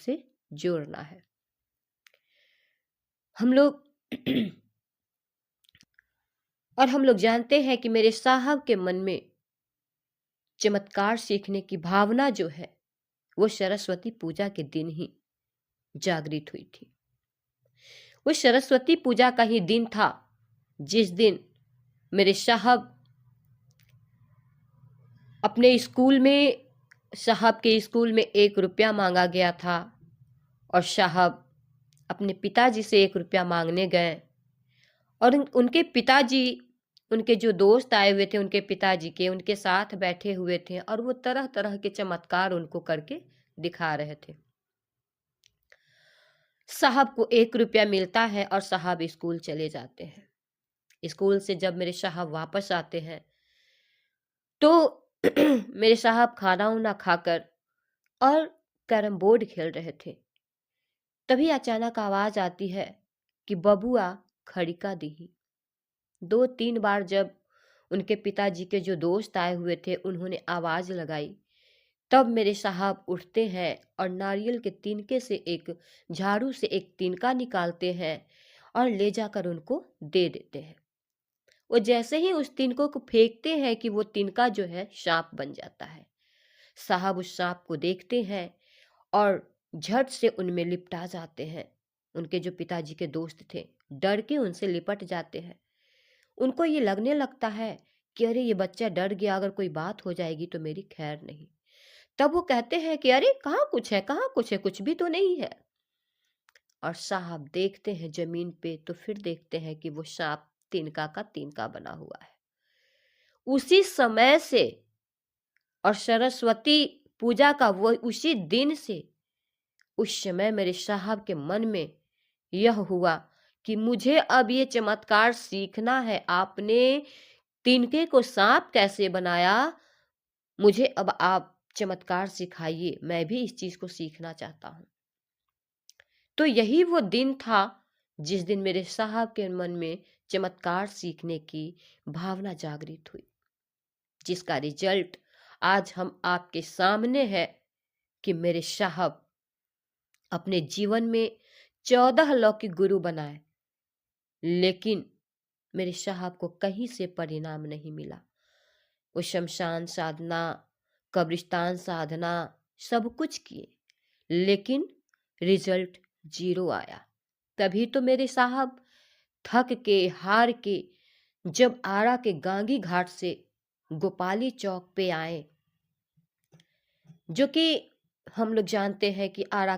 से जोड़ना है। हम लोग और हम लोग जानते हैं कि मेरे साहब के मन में चमत्कार सीखने की भावना जो है वो सरस्वती पूजा के दिन ही जागृत हुई थी। वो सरस्वती पूजा का ही दिन था जिस दिन मेरे साहब अपने स्कूल में साहब के स्कूल में 1 रुपया मांगा गया था और साहब अपने पिताजी से 1 रुपया मांगने गए और उनके पिताजी, उनके जो दोस्त आए हुए थे उनके पिताजी के, उनके साथ बैठे हुए थे और वो तरह तरह के चमत्कार उनको करके दिखा रहे थे। साहब को 1 रुपया मिलता है और साहब स्कूल चले जाते हैं। स्कूल से जब मेरे साहब वापस आते हैं तो मेरे साहब खाना उना खाकर और कैरम बोर्ड खेल रहे थे। तभी अचानक आवाज आती है कि बबुआ खड़िका दीही। 2-3 बार जब उनके पिताजी के जो दोस्त आए हुए थे उन्होंने आवाज लगाई, तब मेरे साहब उठते हैं और नारियल के तिनके से एक झाड़ू से एक तिनका निकालते हैं और ले जाकर उनको दे देते हैं। वो जैसे ही उस तिनकों को फेंकते हैं कि वो तिनका जो है सांप बन जाता है। साहब उस सांप को देखते हैं और झट से उनमें लिपटा जाते हैं। उनके जो पिताजी के दोस्त थे डर के उनसे लिपट जाते हैं। उनको ये लगने लगता है कि अरे ये बच्चा डर गया, अगर कोई बात हो जाएगी तो मेरी खैर नहीं। तब वो कहते हैं कि अरे कहाँ कुछ है, कहाँ कुछ है, कुछ भी तो नहीं है। और साहब देखते हैं जमीन पे तो फिर देखते हैं कि वो सांप तिनका का तिनका बना हुआ है। उसी समय से और सरस्वती पूजा का वो उसी दिन से उस समय मेरे साहब के मन में यह हुआ कि मुझे अब ये चमत्कार सीखना है। आपने तिनके को सांप कैसे बनाया, मुझे अब आप चमत्कार सिखाइए, मैं भी इस चीज को सीखना चाहता हूं। तो यही वो दिन था जिस दिन मेरे साहब के मन में चमत्कार सीखने की भावना जागृत हुई, जिसका रिजल्ट आज हम आपके सामने है कि मेरे साहब अपने जीवन में 14 लौकिक गुरु बनाए, लेकिन मेरे साहब को कहीं से परिणाम नहीं मिला। वो शमशान साधना, कब्रिस्तान साधना सब कुछ किए, लेकिन रिजल्ट 0 आया। तभी तो मेरे साहब थक के हार के जब आरा के गांगी घाट से गोपाली चौक पे आए, जो कि हम लोग जानते हैं कि आरा